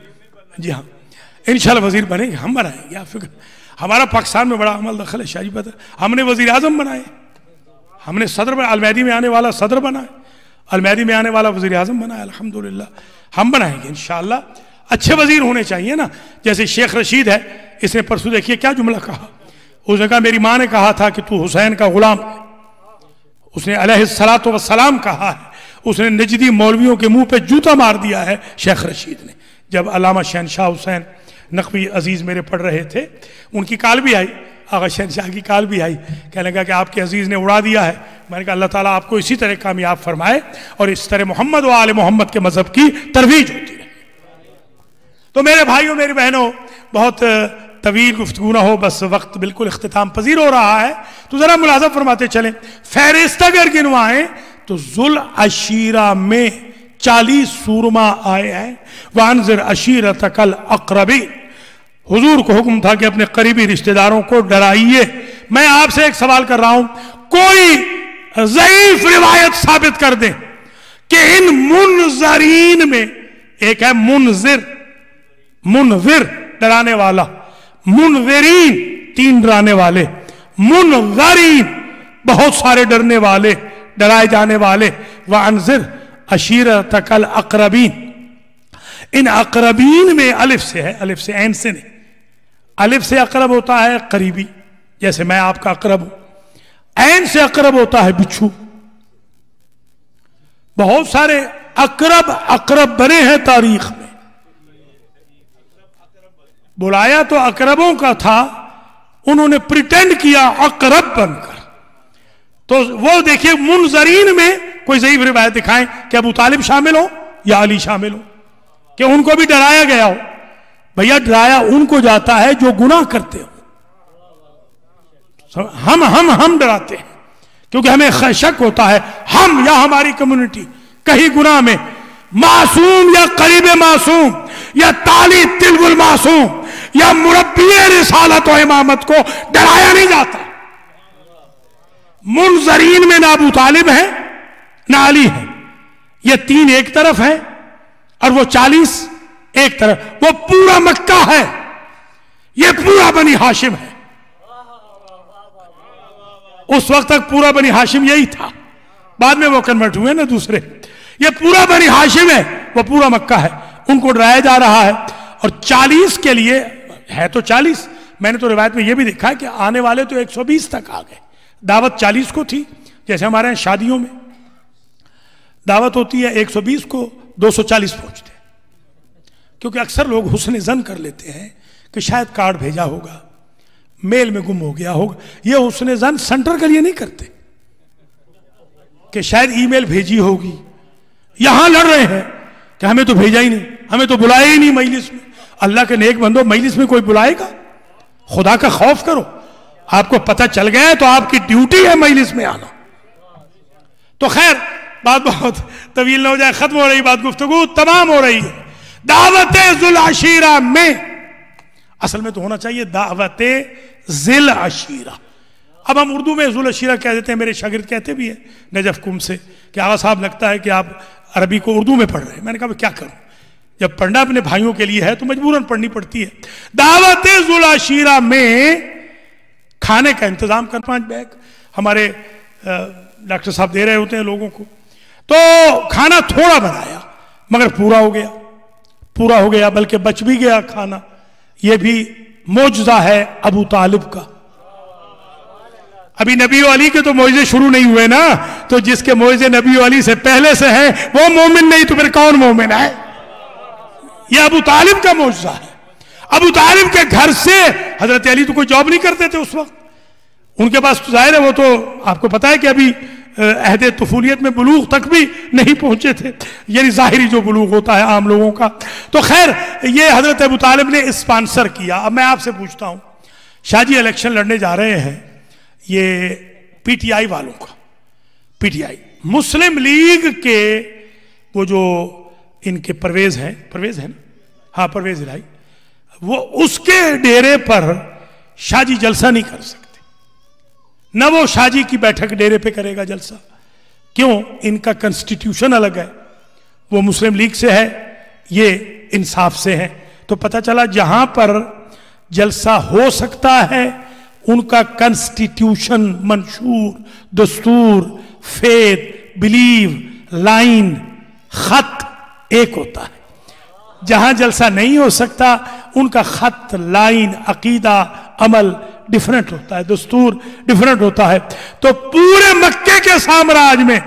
جی ہاں انشاءاللہ وزیر بنے گے، ہم بنائیں گے، آپ فکر۔ ہمارا پاکستان میں بڑا عمل دخل ہے شاہ جی، پتہ ہم نے وزیر اعظم بنائے، ہم نے صدر بنا، المہدی میں آنے والا صدر بنائے، المہدی میں آنے والا وزیر اعظم بنائے، الحمدللہ ہم بنائیں گے انشاءاللہ۔ اچھے وزیر ہونے چاہیے نا، جیسے شیخ رشید ہے، اس نے پرسوں دیکھیے کیا جملہ کہا، اس نے کہا میری ماں نے کہا تھا کہ تو حسین کا غلام ہے، اس نے علیہ السلام کہا ہے، اس نے نجدی مولویوں کے منہ پہ جوتا مار دیا ہے شیخ رشید نے۔ جب علامہ شہنشاہ حسین نقوی عزیز میرے پڑھ رہے تھے، ان کی کال بھی آئی، آغا شہنشاہ کی کال بھی آئی، کہنے لگا کہ آپ کے عزیز نے اڑا دیا ہے۔ میں نے کہا اللہ تعالیٰ آپ کو اسی طرح کامیاب فرمائے اور اس طرح محمد و آل محمد کے مذہب کی ترویج ہوتی رہے۔ تو میرے بھائیوں میری بہنوں، بہت طویل گفتگو نہ ہو، بس وقت بالکل اختتام پذیر ہو رہا ہے، تو ذرا ملاحظہ فرماتے چلیں۔ فہرست اگر گنوائیں تو ذوالعشیرہ میں 40 سورما آئے ہیں، وانذر عشیرتک الاقربین۔ حضور کو حکم تھا کہ اپنے قریبی رشتہ داروں کو ڈرائیے۔ میں آپ سے ایک سوال کر رہا ہوں، کوئی ضعیف روایت ثابت کر دیں کہ ان منذرین میں، ایک ہے منذر، منذر ڈرانے والا، منذرین 3 ڈرانے والے، منذرین بہت سارے ڈرنے والے، ڈرائے جانے والے، وانذر عشیرتک الاقربین۔ ان اقربین میں الف سے ہے، الف سے عین سے نہیں، الف سے اقرب ہوتا ہے قریبی، جیسے میں آپ کا اقرب ہوں، عین سے اقرب ہوتا ہے بچھو۔ بہت سارے اقرب بنے ہیں تاریخ میں، بلایا تو اقربوں کا تھا، انہوں نے پریٹینڈ کیا اقرب بن کر۔ تو وہ دیکھیے منذرین میں کوئی ضعیف روایت دکھائیں کہ ابو طالب شامل ہو یا علی شامل ہو، کہ ان کو بھی ڈرایا گیا ہو۔ بھیا ڈرایا ان کو جاتا ہے جو گناہ کرتے ہو، ہم ڈراتے ہیں کیونکہ ہمیں شک ہوتا ہے ہم یا ہماری کمیونٹی کہیں گناہ میں، معصوم یا قریب معصوم یا تالی طلب المعصوم یا مربی رسالت و امامت کو ڈرایا نہیں جاتا۔ منذرین میں نہ ابو طالب ہے نہ علی ہے، یہ 3 ایک طرف ہیں اور وہ 40 ایک طرف، وہ پورا مکہ ہے، یہ پورا بنی ہاشم ہے۔ اس وقت تک پورا بنی ہاشم یہی تھا، بعد میں وہ کنورٹ ہوئے نا دوسرے۔ یہ پورا بنی ہاشم ہے، وہ پورا مکہ ہے، ان کو ڈرایا جا رہا ہے۔ اور 40 کے لیے ہے تو 40، میں نے تو روایت میں یہ بھی دیکھا ہے کہ آنے والے تو 120 تک آ گئے، دعوت 40 کو تھی، جیسے ہمارے یہاں شادیوں میں دعوت ہوتی ہے 120 کو 240 پہنچتے ہیں، کیونکہ اکثر لوگ حسن ظن کر لیتے ہیں کہ شاید کارڈ بھیجا ہوگا، میل میں گم ہو گیا ہوگا۔ یہ حسن ظن سینٹر کے لیے نہیں کرتے کہ شاید ای میل بھیجی ہوگی، یہاں لڑ رہے ہیں کہ ہمیں تو بھیجا ہی نہیں، ہمیں تو بلایا ہی نہیں مجلس میں۔ اللہ کے نیک بندو، مجلس میں کوئی بلائے گا؟ خدا کا خوف کرو، آپ کو پتہ چل گیا ہے تو آپ کی ڈیوٹی ہے مجلس میں آنا۔ تو خیر بات بہت طویل نہ ہو جائے، ختم ہو رہی بات، گفتگو تمام ہو رہی ہے۔ دعوت ذوالعشیرہ میں، اصل میں تو ہونا چاہیے دعوت ذی العشیرہ۔ اب ہم اردو میں ذوالعشیرہ کہہ دیتے ہیں، میرے شاگرد کہتے بھی ہیں نجف کم سے کہ آغا صاحب لگتا ہے کہ آپ عربی کو اردو میں پڑھ رہے ہیں۔ میں نے کہا کیا کروں، جب پڑھنا اپنے بھائیوں کے لیے ہے تو مجبوراً پڑھنی پڑتی ہے. دعوت ذوالعشیرہ میں کھانے کا انتظام کر 5 بیگ ہمارے ڈاکٹر صاحب دے رہے ہوتے ہیں لوگوں کو. تو کھانا تھوڑا بنایا مگر پورا ہو گیا بلکہ بچ بھی گیا کھانا. یہ بھی معجزہ ہے ابو طالب کا. ابھی نبی و علی کے تو معجزے شروع نہیں ہوئے نا, تو جس کے معجزے نبی و علی سے پہلے سے ہیں وہ مومن نہیں تو پھر کون مومن ہے؟ یہ ابو طالب کا معجزہ ہے. ابو طالب کے گھر سے حضرت علی تو کوئی جاب نہیں کرتے تھے اس وقت, ان کے پاس ظاہر ہے وہ تو آپ کو پتا ہے کہ ابھی عہد طفولیت میں بلوغ تک بھی نہیں پہنچے تھے, یعنی ظاہری جو بلوغ ہوتا ہے عام لوگوں کا. تو خیر یہ حضرت ابو طالب نے اسپانسر کیا. اب میں آپ سے پوچھتا ہوں, شاہ جی الیکشن لڑنے جا رہے ہیں یہ پی ٹی آئی والوں کا, P T I Muslim league کے وہ جو ان کے پرویز ہیں نا, ہاں پرویز الہی, وہ اس کے ڈیرے پر شاہ جی جلسہ نہیں کر سکتے, نہ وہ شاہ جی کی بیٹھک ڈیرے پہ کرے گا جلسہ. کیوں؟ ان کا کنسٹیٹیوشن الگ ہے, وہ مسلم لیگ سے ہے, یہ انصاف سے ہے. تو پتہ چلا جہاں پر جلسہ ہو سکتا ہے ان کا کنسٹیٹیوشن, منشور, دستور, فیت, بلیو, لائن, خط ایک ہوتا ہے. جہاں جلسہ نہیں ہو سکتا ان کا خط, لائن, عقیدہ, عمل ڈیفرنٹ ہوتا ہے, دستور ڈیفرنٹ ہوتا ہے. تو پورے مکے کے سامراج میں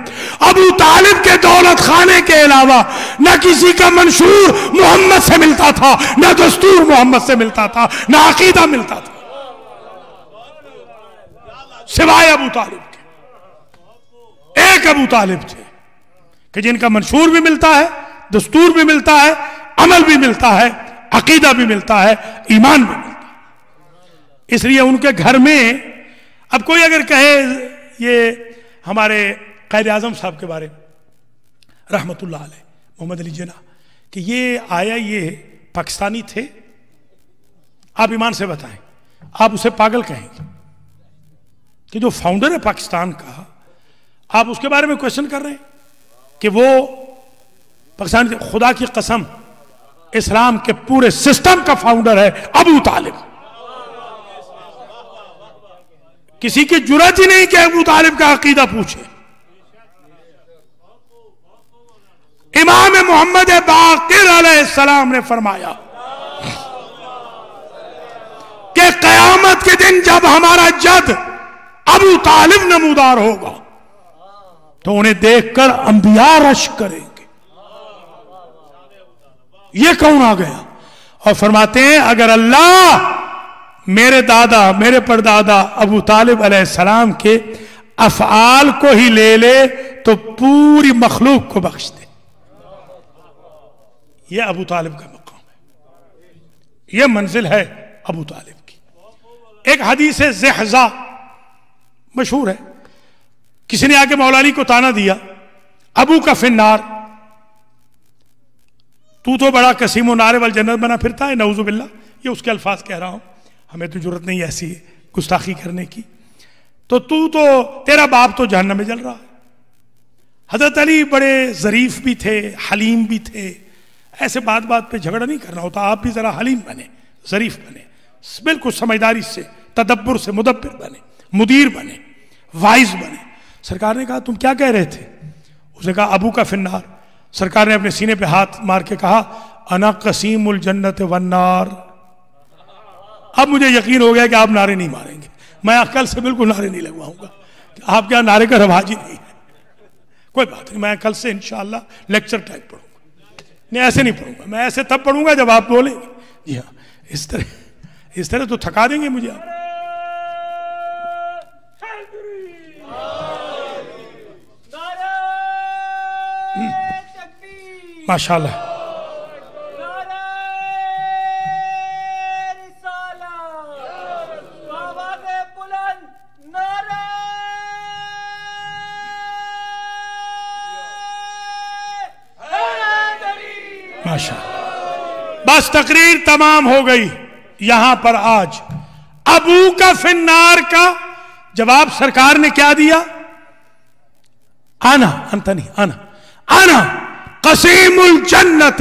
ابو طالب کے دولت خانے کے علاوہ نہ کسی کا منشور محمد سے ملتا تھا, نہ دستور محمد سے ملتا تھا, نہ عقیدہ ملتا تھا, سوائے ابو طالب کے. ایک ابو طالب تھے کہ جن کا منشور بھی ملتا ہے, دستور بھی ملتا ہے, عمل بھی ملتا ہے, عقیدہ بھی ملتا ہے, ایمان بھی ملتا ہے. اس لیے ان کے گھر میں اب کوئی اگر کہے یہ ہمارے قائد اعظم صاحب کے بارے میں رحمت اللہ علیہ محمد علی جناح کہ یہ آیا یہ پاکستانی تھے, آپ ایمان سے بتائیں آپ اسے پاگل کہیں گے کہ جو فاؤنڈر ہے پاکستان کا, آپ اس کے بارے میں کوشچن کر رہے ہیں کہ وہ پاکستان, خدا کی قسم اسلام کے پورے سسٹم کا فاؤنڈر ہے ابو طالب. کسی کی جرات ہی نہیں کہ ابو طالب کا عقیدہ پوچھے. امام محمد باقر علیہ السلام نے فرمایا کہ قیامت کے دن جب ہمارا جد ابو طالب نمودار ہوگا تو انہیں دیکھ کر انبیاء رش کریں گے. یہ کون آ گیا؟ اور فرماتے ہیں اگر اللہ میرے دادا میرے پردادا ابو طالب علیہ السلام کے افعال کو ہی لے لے تو پوری مخلوق کو بخش دے. یہ ابو طالب کا مقام ہے, یہ منزل ہے ابو طالب کی. ایک حدیث زحزہ مشہور ہے, کسی نے آ کے مولا علی کو تانا دیا, ابو کا فی النار, تو بڑا قسیم و نار والجنت بنا پھرتا ہے, نعوذ باللہ. یہ اس کے الفاظ کہہ رہا ہوں, ہمیں تو جرت نہیں ایسی گستاخی کرنے کی. تو تیرا باپ تو جہنم میں جل رہا ہے. حضرت علی بڑے ظریف بھی تھے, حلیم بھی تھے, ایسے بات پہ جھگڑا نہیں کرنا ہوتا. آپ بھی ذرا حلیم بنے, ظریف بنے, بالکل سمجھداری سے, تدبر سے مدبر بنے, مدیر بنے, وائز بنے. سرکار نے کہا تم کیا کہہ رہے تھے؟ اس نے کہا ابو کا فی النار. سرکار نے اپنے سینے پہ ہاتھ مار کے کہا انا قسیم الجنت والنار. اب مجھے یقین ہو گیا کہ آپ نعرے نہیں ماریں گے. میں کل سے بالکل نعرے نہیں لگواؤں گا, آپ کیا نعرے کا رواج ہی نہیں ہے. کوئی بات نہیں, میں کل سے انشاءاللہ لیکچر ٹائپ پڑھوں گا. نہیں ایسے نہیں پڑھوں گا, میں ایسے تب پڑھوں گا جب آپ بولیں گے. جی ہاں, اس طرح تو تھکا دیں گے مجھے آپ. ماشاءاللہ. بس تقریر تمام ہو گئی. یہاں پر آج ابو کا فی النار کا جواب سرکار نے کیا دیا؟ انا قسیم الجنت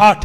8।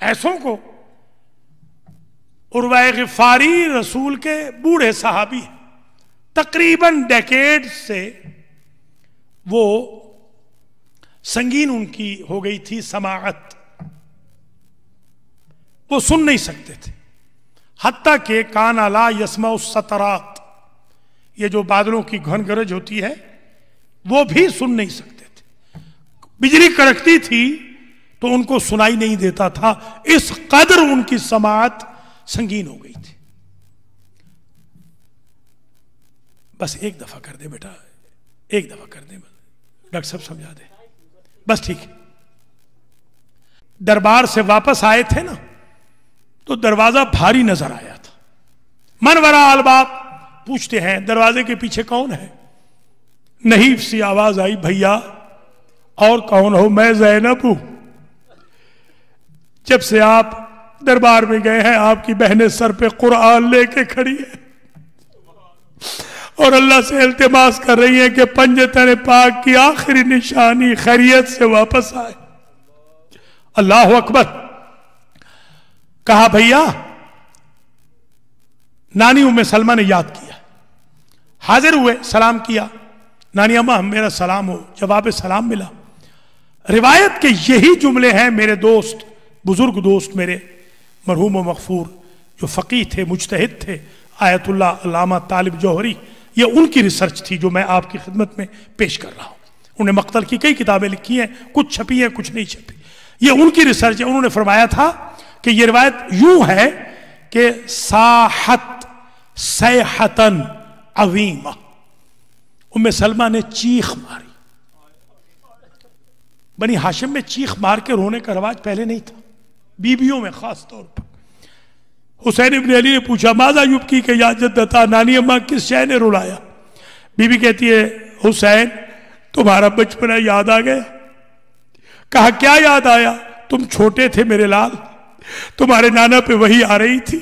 ایسوں کو عروہ غفاری رسول کے بوڑھے صحابی ہیں، تقریباً ڈیکیڈ سے وہ سنگین ان کی ہو گئی تھی سماعت، وہ سن نہیں سکتے تھے، حتیٰ کہ کانا لا یسمع السطرات، یہ جو بادلوں کی گھن گرج ہوتی ہے وہ بھی سن نہیں سکتے تھے، بجلی کڑکتی تھی تو ان کو سنائی نہیں دیتا تھا، اس قدر ان کی سماعت سنگین ہو گئی تھی۔ بس ایک دفعہ کر دے بیٹا، ایک دفعہ کر دے، ڈاکٹر صاحب سمجھا دے، بس ٹھیک ہے۔ دربار سے واپس آئے تھے نا تو دروازہ بھاری نظر آیا تھا، من وراء الباب، پوچھتے ہیں دروازے کے پیچھے کون ہے؟ نحیف سی آواز آئی، بھیا اور کون ہو؟ میں زینب ہوں، جب سے آپ دربار میں گئے ہیں آپ کی بہنیں سر پہ قرآن لے کے کھڑی ہیں اور اللہ سے التماس کر رہی ہیں کہ پنجتن پاک کی آخری نشانی خیریت سے واپس آئے۔ اللہ اکبر۔ کہا بھیا، نانی ام سلمہ نے یاد کیا، حاضر ہوئے، سلام کیا، نانی اماں میرا سلام ہو، جواب سلام ملا۔ روایت کے یہی جملے ہیں، میرے دوست، بزرگ دوست میرے مرحوم و مغفور جو فقیہ تھے، مجتہد تھے، آیت اللہ علامہ طالب جوہری، یہ ان کی ریسرچ تھی جو میں آپ کی خدمت میں پیش کر رہا ہوں۔ انہوں نے مقتل کی کئی کتابیں لکھی ہیں، کچھ چھپی ہیں کچھ نہیں چھپی، یہ ان کی ریسرچ ہے۔ انہوں نے فرمایا تھا کہ یہ روایت یوں ہے کہ صاحت صیحتن عظیمہ، ام سلمہ نے چیخ ماری۔ بنی ہاشم میں چیخ مار کے رونے کا رواج پہلے نہیں تھا، بیویوں میں خاص طور پر۔ حسین ابن علی نے پوچھا ماذا یبکی کہ یا جدتا، نانی اماں کس شے نے رلایا؟ بی بی کہتی ہے حسین تمہارا بچپنا یاد آ گیا۔ کہا کیا یاد آیا؟ تم چھوٹے تھے میرے لال، تمہارے نانا پہ وحی آ رہی تھی،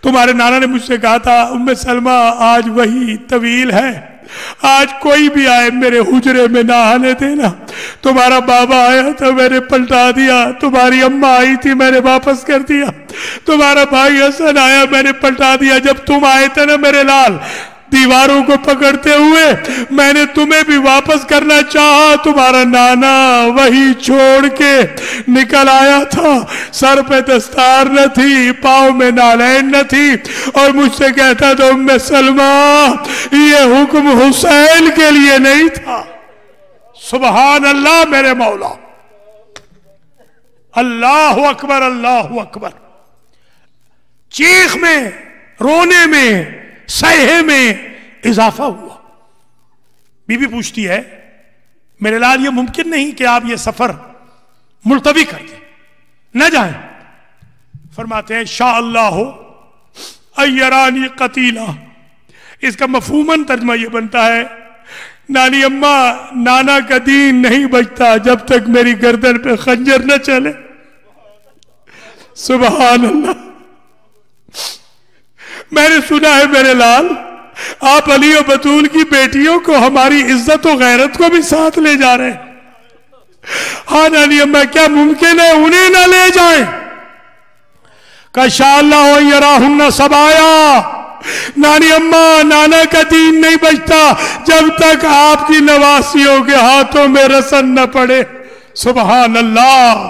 تمہارے نانا نے مجھ سے کہا تھا ام سلمہ آج وحی طویل ہے، آج کوئی بھی آئے میرے حجرے میں نہ آنے دینا۔ تمہارا بابا آیا تھا میں نے پلٹا دیا، تمہاری اماں آئی تھی میں نے واپس کر دیا، تمہارا بھائی حسن آیا میں نے پلٹا دیا، جب تم آئے تھے نا میرے لال دیواروں کو پکڑتے ہوئے میں نے تمہیں بھی واپس کرنا چاہا، تمہارا نانا وہی چھوڑ کے نکل آیا تھا، سر پہ دستار نہ تھی، پاؤں میں نالین نہ تھی، اور مجھ سے کہتا تو ام سلمہ یہ حکم حسین کے لیے نہیں تھا۔ سبحان اللہ میرے مولا، اللہ اکبر اللہ اکبر۔ چیخ میں، رونے میں، سہے میں اضافہ ہوا۔ بی بی پوچھتی ہے میرے لال یہ ممکن نہیں کہ آپ یہ سفر ملتوی کر دیں، نہ جائیں؟ فرماتے ہیں شاء اللہ ایرانی قتیلہ، اس کا مفہوماً ترجمہ یہ بنتا ہے نانی اماں نانا کا دین نہیں بچتا جب تک میری گردن پہ خنجر نہ چلے۔ سبحان اللہ۔ میں نے سنا ہے میرے لال آپ علی و بطول کی بیٹیوں کو ہماری عزت و غیرت کو بھی ساتھ لے جا رہے ہیں۔ ہاں نانی اماں کیا ممکن ہے انہیں نہ لے جائیں؟ کہ شاء اللہ یراہن سبایا، نانی اماں نانا کا دین نہیں بچتا جب تک آپ کی نواسیوں کے ہاتھوں میں رسن نہ پڑے۔ سبحان اللہ۔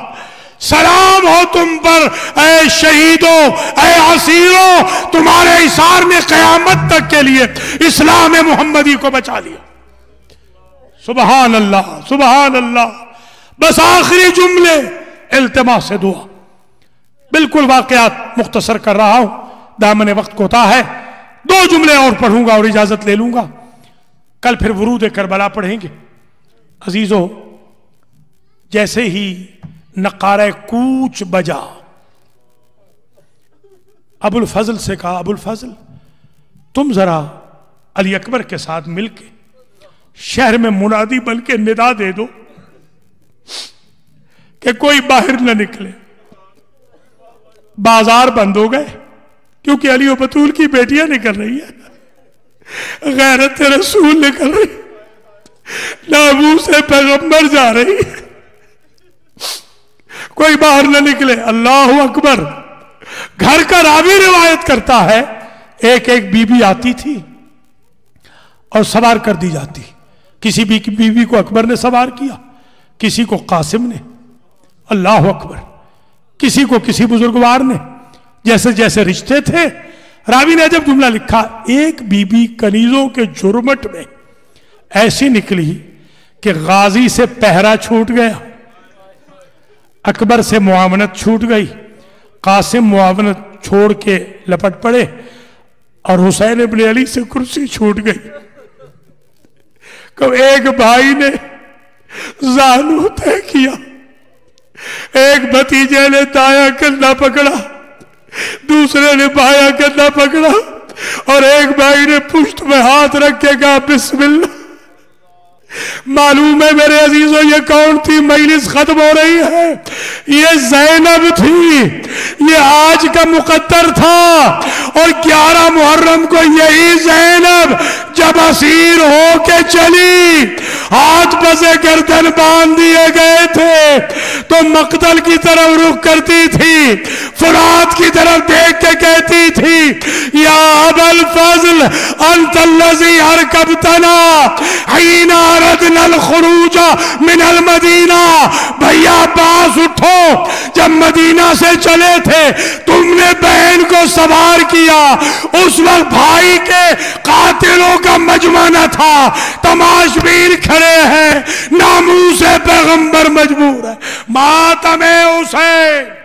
سلام ہو تم پر اے شہیدوں، اے اسیروں، تمہارے اثار نے قیامت تک کے لیے اسلام محمدی کو بچا لیا۔ سبحان اللہ سبحان اللہ۔ بس آخری جملے التماس سے دعا، بالکل واقعات مختصر کر رہا ہوں، دامن وقت کوتا ہے، 2 جملے اور پڑھوں گا اور اجازت لے لوں گا، کل پھر ورود کربلا پڑھیں گے۔ عزیزو، جیسے ہی نقارہ کوچ بجا، ابو الفضل سے کہا ابو الفضل تم ذرا علی اکبر کے ساتھ مل کے شہر میں منادی بن کے ندا دے دو کہ کوئی باہر نہ نکلے۔ بازار بند ہو گئے کیونکہ علی و بطول کی بیٹیاں نکل رہی ہیں، غیرت رسول نکل رہی، ناموس پیغمبر جا رہی، کوئی کوئی باہر نہ نکلے۔ اللہ اکبر۔ گھر کا راوی روایت کرتا ہے ایک ایک بیوی آتی تھی اور سوار کر دی جاتی۔ کسی بیوی کو اکبر نے سوار کیا، کسی کو قاسم نے، اللہ اکبر، کسی کو کسی بزرگوار نے، جیسے جیسے رشتے تھے۔ راوی نے جب جملہ لکھا، ایک بیوی کنیزوں کے جرمٹ میں ایسی نکلی کہ غازی سے پہرا چھوٹ گیا، اکبر سے معاونت چھوٹ گئی، قاسم معاونت چھوڑ کے لپٹ پڑے، اور حسین ابن علی سے کرسی چھوٹ گئی۔ کہ ایک بھائی نے زانو طے کیا، ایک بھتیجے نے دایاں کندھا پکڑا، دوسرے نے بایاں کندھا پکڑا، اور ایک بھائی نے پشت میں ہاتھ رکھ کے کہا بسم اللہ۔ معلوم ہے میرے عزیزوں یہ کون تھی؟ مجلس ختم ہو رہی ہے، یہ زینب تھی، یہ آج کا مقدر تھا، اور 11 محرم کو یہی زینب جب اسیر ہو کے چلی، ہاتھ پسے گردن باندھ دیے گئے تھے، تو مقتل کی طرف رخ کرتی تھی، فرات کی طرف دیکھ کے کہتی تھی یا ابا الفضل انت الذی ارکبتنا حین اردنا الخروج من المدینہ۔ بھیا باز اٹھو، جب مدینہ سے چلے تھے تم نے بہن کو سوار کیا، اس وقت بھائی کے قاتلوں کا مجمع نہ تھا، تماشبین کھڑے ہیں، ناموس پیغمبر مجبور ہے۔ ماتم حسین